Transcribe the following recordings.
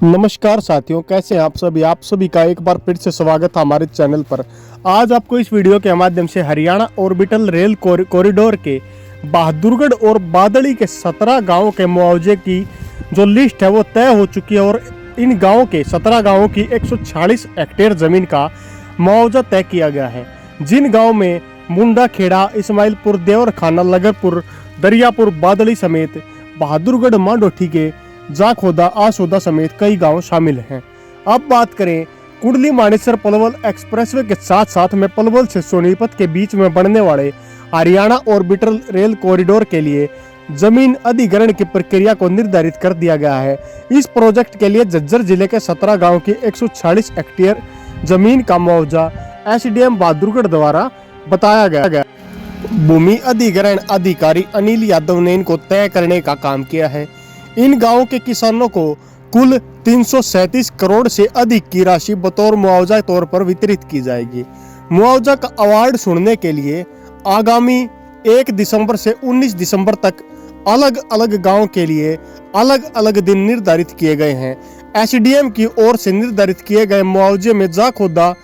नमस्कार साथियों, कैसे हैं आप सभी का एक बार फिर से स्वागत है हमारे चैनल पर। आज आपको इस वीडियो के माध्यम से हरियाणा ऑर्बिटल रेल कॉरिडोर के बहादुरगढ़ और बादड़ी के 17 गांवों के मुआवजे की जो लिस्ट है वो तय हो चुकी है और इन गांवों के 17 गांवों की 146 हेक्टेयर जमीन का मुआवजा तय किया गया है। जिन गाँव में मुंडा खेड़ा, इस्माइलपुर, देवर खाना, लगरपुर, दरियापुर, बादड़ी समेत बहादुरगढ़, मांडोठी के जाखोदा, आसोदा समेत कई गांव शामिल हैं। अब बात करें कुंडली मानेसर पलवल एक्सप्रेसवे के साथ साथ में पलवल से सोनीपत के बीच में बनने वाले हरियाणा ऑर्बिटल रेल कॉरिडोर के लिए जमीन अधिग्रहण की प्रक्रिया को निर्धारित कर दिया गया है। इस प्रोजेक्ट के लिए झज्जर जिले के 17 गांव की 146 हेक्टेयर जमीन का मुआवजा एसडीएम बहादुरगढ़ द्वारा बताया गया। भूमि अधिग्रहण अधिकारी अनिल यादव ने इनको तय करने का काम किया है। इन गांवों के किसानों को कुल 337 करोड़ से अधिक की राशि बतौर मुआवजा तौर पर वितरित की जाएगी। मुआवजा का अवार्ड सुनने के लिए आगामी 1 दिसंबर से 19 दिसंबर तक अलग अलग गांव के लिए अलग अलग दिन निर्धारित किए गए हैं। एसडीएम की ओर से निर्धारित किए गए मुआवजे में जाखोदा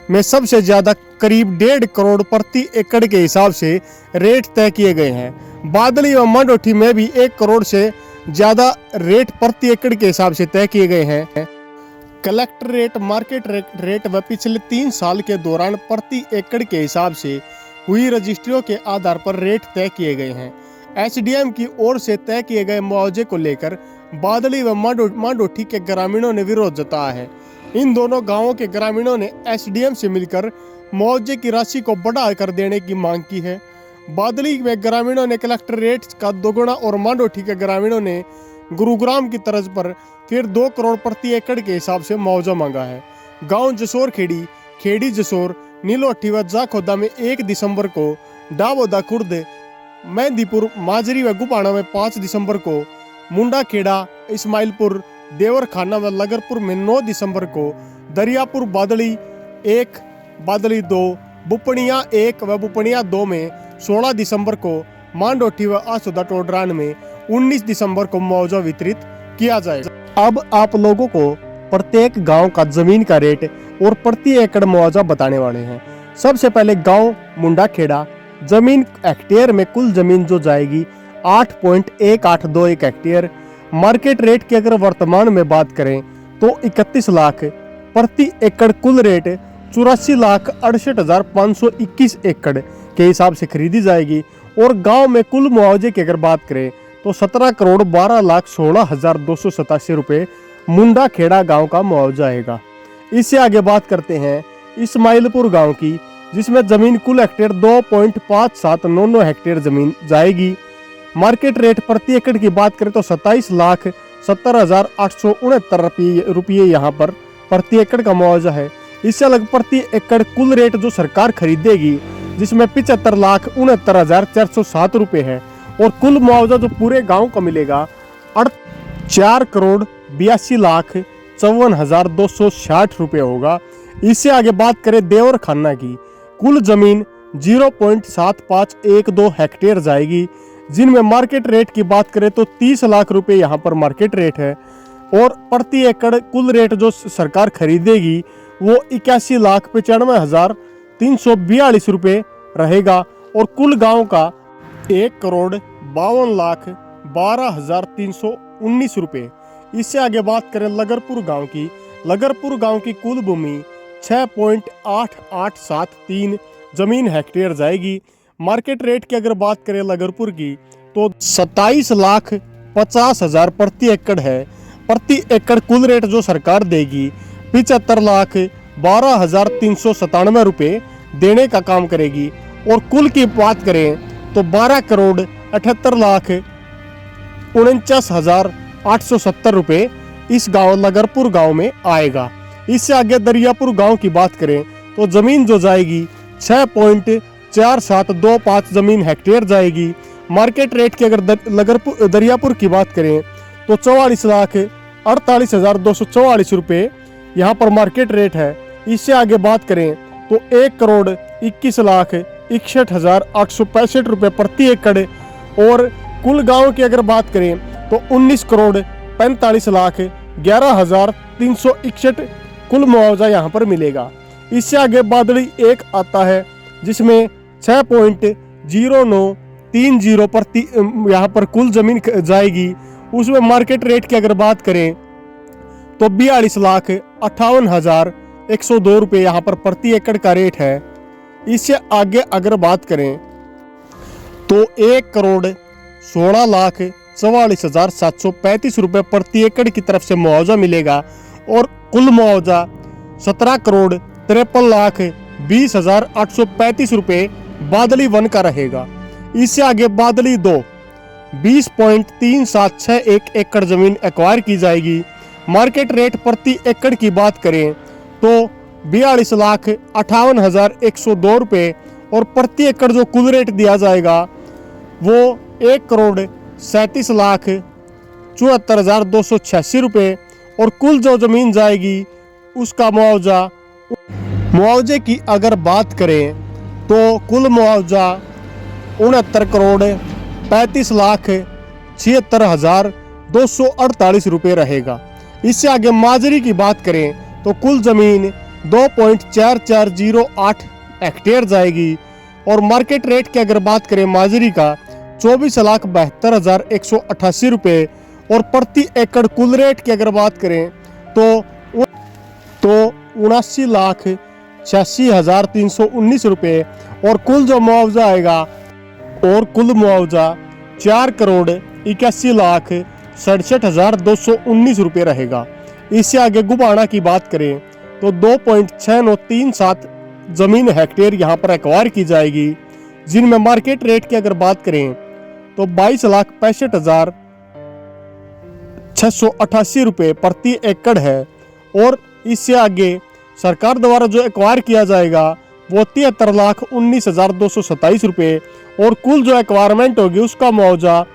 में सबसे ज्यादा करीब 1.5 करोड़ प्रति एकड़ के हिसाब से रेट तय किए गए हैं। बादली व मांडोठी में भी 1 करोड़ से ज्यादा रेट प्रति एकड़ के हिसाब से तय किए गए हैं। कलेक्टर रेट, मार्केट रेट व पिछले 3 साल के दौरान प्रति एकड़ के हिसाब से हुई रजिस्ट्रियों के आधार पर रेट तय किए गए हैं। एसडीएम की ओर से तय किए गए मुआवजे को लेकर बादली व मांडोठी के ग्रामीणों ने विरोध जताया है। इन दोनों गांवों के ग्रामीणों ने एसडीएम से मिलकर मुआवजे की राशि को बढ़ा कर देने की मांग की है। बादली में ग्रामीणों ने कलेक्टर रेट का दोगुना और मांडोठी के ग्रामीणों ने गुरुग्राम की तर्ज पर फिर 2 करोड़ प्रति एकड़ के हिसाब से मुआवजा मांगा है। गांव जसोर खेड़ी जसोर, नीलोठी व जाखोदा में 1 दिसंबर को, डाबोदा खुर्द, मेहंदीपुर, माजरी व गुपाना में 5 दिसंबर को, मुंडा खेड़ा, इस्माइलपुर, देवर खाना व लगरपुर में 9 दिसंबर को, दरियापुर, बादड़ी 1, बादड़ी 2, बुपनिया 1 व बुपनिया 2 में 16 दिसंबर को, मांडोठी व आसोदा टोडरान में 19 दिसंबर को मुआवजा वितरित किया जाएगा। अब आप लोगों को प्रत्येक गांव का जमीन का रेट और प्रति एकड़ मुआवजा बताने वाले हैं। सबसे पहले गांव मुंडा खेड़ा, जमीन हेक्टेयर में कुल जमीन जो जाएगी 8.1821 हेक्टेयर। मार्केट रेट की अगर वर्तमान में बात करें तो 31 लाख प्रति एकड़, कुल रेट 84,68,521 एकड़ के हिसाब से खरीदी जाएगी। और गांव में कुल मुआवजे की अगर बात करें तो 17,12,16,287 रुपये मुंडा खेड़ा गांव का मुआवजा आएगा। इससे आगे बात करते हैं इस्माइलपुर गांव की, जिसमें जमीन कुल हेक्टेयर 2.5799 हेक्टेयर जमीन जाएगी। मार्केट रेट प्रति एकड़ की बात करें तो 27,70,869 रुपये यहाँ पर प्रति एकड़ का मुआवजा है। इससे अलग प्रति एकड़ कुल रेट जो सरकार खरीदेगी, जिसमें 75,69,407 रुपये है। और कुल मुआवजा जो पूरे गांव को मिलेगा 4,82,54,260 रुपये होगा। इससे आगे बात करें देवर खाना की, कुल जमीन 0.7512 हेक्टेयर जाएगी, जिनमें मार्केट रेट की बात करें तो 30 लाख रुपए यहाँ पर मार्केट रेट है। और प्रति एकड़ कुल रेट जो सरकार खरीदेगी वो 81,95,342 रुपये रहेगा। और कुल गांव का 1,52,12,319 रुपये। इससे आगे बात करें लगरपुर गांव की, लगरपुर गांव की कुल भूमि 6.8873 जमीन हेक्टेयर जाएगी। मार्केट रेट की अगर बात करें लगरपुर की तो 27,50,000 प्रति एकड़ है। प्रति एकड़ कुल रेट जो सरकार देगी 75,12,397 रुपये देने का काम करेगी। और कुल की बात करें तो 12,78,49,870 रुपये इस गांव लगरपुर गांव में आएगा। इससे आगे दरियापुर गांव की बात करें तो जमीन जो जाएगी 6.4725 जमीन हेक्टेयर जाएगी। मार्केट रेट की अगर दरियापुर की बात करें तो 44,48,244 रुपये यहाँ पर मार्केट रेट है। इससे आगे बात करें तो 1,21,61,865 रुपये प्रति एकड़। और कुल गांव की अगर बात करें तो 19,45,00,000 11,361 कुल मुआवजा यहाँ पर मिलेगा। इससे आगे बादली 1 आता है जिसमें 6.0930 प्रति यहाँ पर कुल जमीन जाएगी। उसमें मार्केट रेट की अगर बात करें तो 42,58,102 रुपये यहाँ पर प्रति एकड़ का रेट है। इससे आगे अगर बात करें तो 1,16,44,735 रुपये प्रति एकड़ की तरफ से मुआवजा मिलेगा और कुल मुआवजा 17,53,20,835 रुपये बादली 1 का रहेगा। इससे आगे बादली 2 20.3761 एकड़ जमीन एक्वायर की जाएगी। मार्केट रेट प्रति एकड़ की बात करें तो 42,58,102 रुपये और प्रति एकड़ जो कुल रेट दिया जाएगा वो 1,37,74,286 रुपये और कुल जो जमीन जाएगी उसका मुआवजे की अगर बात करें तो कुल मुआवजा 69,35,76,248 रुपये रहेगा। इससे आगे माजरी की बात करें तो कुल जमीन 2.4408 हेक्टेयर जाएगी और मार्केट रेट की अगर बात करें माजरी का 24,72,188 रुपये और प्रति एकड़ कुल रेट की अगर बात करें तो 79,86,319 रुपये और कुल जो मुआवजा आएगा और कुल मुआवजा 4,81,67,219 रुपये रहेगा। इससे आगे गुबाना की बात करें तो 2.6937 जमीन हेक्टेयर यहाँ पर एक्वायर की जाएगी जिनमें मार्केट रेट की अगर बात करें तो 22,65,688 रुपये प्रति एकड़ है और इससे आगे सरकार द्वारा जो एक्वायर किया जाएगा वो 73,19,227 रुपये और कुल जो एक्वायरमेंट होगी उसका मुआवजा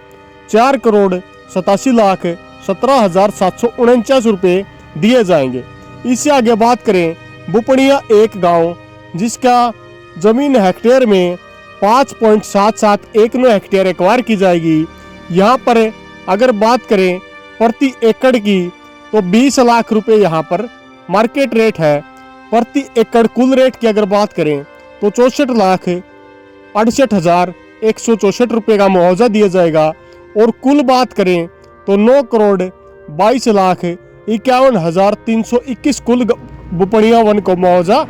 4,87,17,749 रुपये दिए जाएंगे। इससे आगे बात करें बुपनिया 1 गांव जिसका जमीन हेक्टेयर में 5.7719 हेक्टेयर एक्वायर की जाएगी। यहाँ पर अगर बात करें प्रति एकड़ की तो 20 लाख रुपए यहाँ पर मार्केट रेट है। प्रति एकड़ कुल रेट की अगर बात करें तो 64,68,164 रुपये का मुआवजा दिया जाएगा और कुल बात करें तो 9,22,51,321 कुल बुपनिया 1 को मुआवजा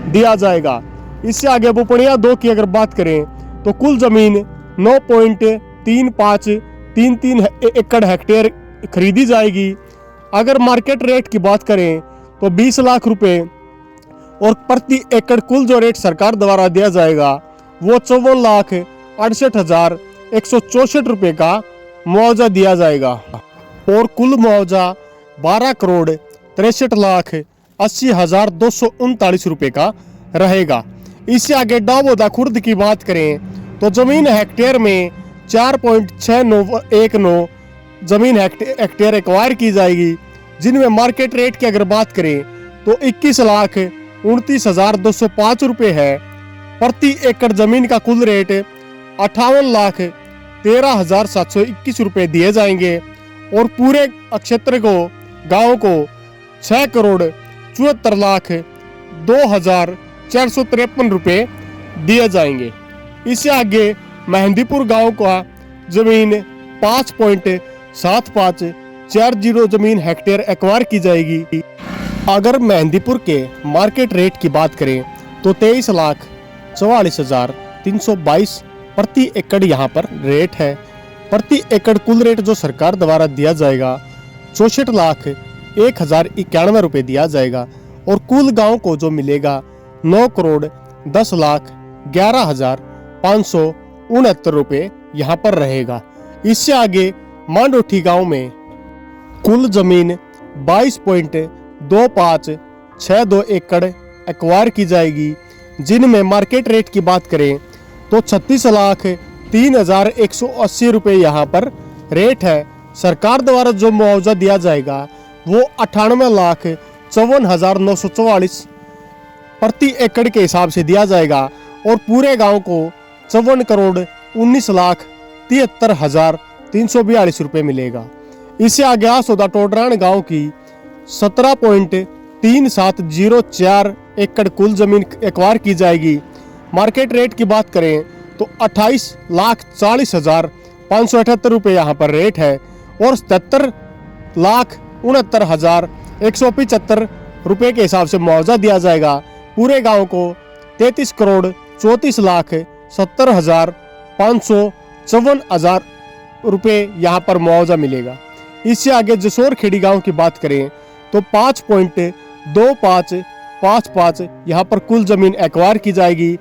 दिया जाएगा। इससे आगे बुपनिया 2 की अगर बात करें तो कुल जमीन 9.3533 एकड़ हेक्टेयर खरीदी जाएगी। अगर मार्केट रेट की बात करें तो 20 लाख रुपए और प्रति एकड़ कुल जो रेट सरकार द्वारा दिया जाएगा वो 54,68,164 रुपये का मुआवजा दिया जाएगा और कुल मुआवजा 12,63,80,239 रुपये का रहेगा। इससे आगे डाबोदा खुर्द की बात करें तो जमीन हेक्टेयर में 4.6919 जमीन हेक्टेयर एक्वायर की जाएगी जिनमें मार्केट रेट की अगर बात करें तो 21,29,205 रुपये है। प्रति एकड़ जमीन का कुल रेट 58,13,721 रुपये दिए जाएंगे और पूरे क्षेत्र को गांव को 6,74,02,453 रुपये दिए जाएंगे। इससे आगे मेहंदीपुर गांव का जमीन 5.7540 जमीन हेक्टेयर एक्वायर की जाएगी। अगर मेहंदीपुर के मार्केट रेट की बात करें तो 23,44,322 प्रति एकड़ यहाँ पर रेट है। प्रति एकड़ कुल रेट जो सरकार द्वारा दिया जाएगा 64,01,091 रुपये दिया जाएगा और कुल गांव को जो मिलेगा 9,10,11,569 रुपये यहाँ पर रहेगा। इससे आगे मांडोठी गांव में कुल जमीन 22.2562 एकड़ एक्वायर की जाएगी जिनमें मार्केट रेट की बात करें तो 36,03,180 रुपये यहाँ पर रेट है। सरकार द्वारा जो मुआवजा दिया जाएगा वो 98,54,944 प्रति एकड़ के हिसाब से दिया जाएगा और पूरे गांव को 54,19,73,342 रुपये मिलेगा। इससे आगे आ सौदा टोडरान गांव की 17.3704 एकड़ कुल जमीन एक्वायर की जाएगी। मार्केट रेट की बात करें तो 28,40,578 रुपये यहाँ पर रेट है और 77,69,175 रुपये के हिसाब से मुआवजा दिया जाएगा। पूरे गांव को 33,34,70,554 रुपये यहाँ पर मुआवजा मिलेगा। इससे आगे जसोर खेड़ी गांव की बात करें तो 5.2555 यहाँ पर कुल जमीन एक्वायर की जाएगी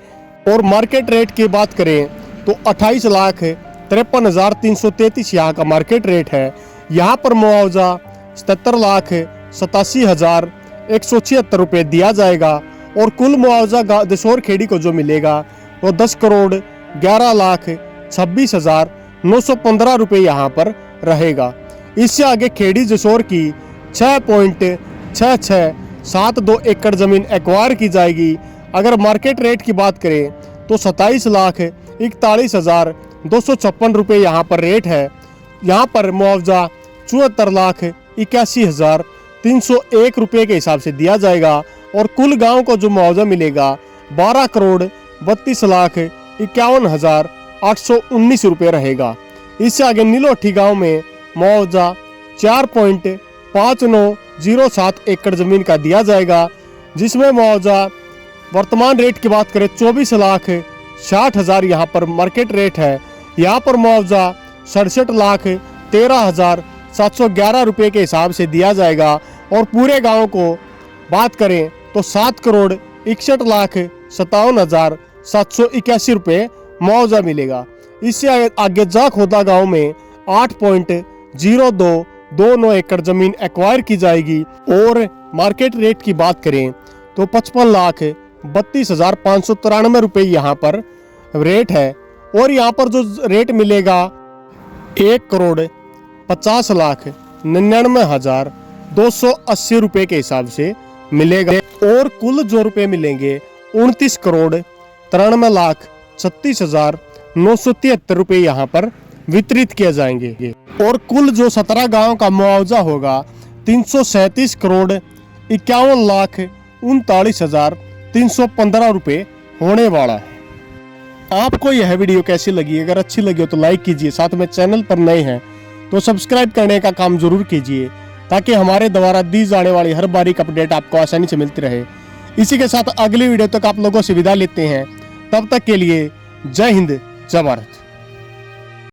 और मार्केट रेट की बात करें तो 28,53,333 यहाँ का मार्केट रेट है। यहाँ पर मुआवजा 77,87,176 रुपये दिया जाएगा और कुल मुआवजा जसोर खेड़ी को जो मिलेगा वो 10,11,26,915 रुपये यहाँ पर रहेगा। इससे आगे खेड़ी जसोर की 6.6672 एकड़ जमीन एक्वायर की जाएगी। अगर मार्केट रेट की बात करें तो 27,41,256 रुपये यहाँ पर रेट है। यहाँ पर मुआवजा 74,81,301 रुपये के हिसाब से दिया जाएगा और कुल गांव को जो मुआवजा मिलेगा 12,32,51,819 रुपये रहेगा। इससे आगे नीलोठी गांव में मुआवजा 4.5907 एकड़ जमीन का दिया जाएगा, जिसमें मुआवजा वर्तमान रेट की बात करें 24,60,000 यहाँ पर मार्केट रेट है। यहाँ पर मुआवजा 67,13,711 रुपये के हिसाब से दिया जाएगा और पूरे गांव को बात करें तो 7,61,57,781 रुपये मुआवजा मिलेगा। इससे आगे जाखोदा गांव में 8.0229 एकड़ जमीन एक्वायर की जाएगी और मार्केट रेट की बात करें तो 55,32,593 रुपये यहाँ पर रेट है और यहाँ पर जो रेट मिलेगा 1,50,99,280 रुपये के हिसाब से मिलेगा और कुल जो रुपये मिलेंगे 29,93,36,973 रुपये यहाँ पर वितरित किए जाएंगे और कुल जो 17 गांव का मुआवजा होगा 337,51,39,315 रुपये होने वाला है। आपको यह वीडियो कैसी लगी? अगर अच्छी लगी हो तो लाइक कीजिए, साथ में चैनल पर नए हैं तो सब्सक्राइब करने का काम जरूर कीजिए ताकि हमारे द्वारा दी जाने वाली हर बारीक अपडेट आपको आसानी से मिलती रहे। इसी के साथ अगली वीडियो तक आप लोगों से विदा लेते हैं। तब तक के लिए जय हिंद, जय भारत।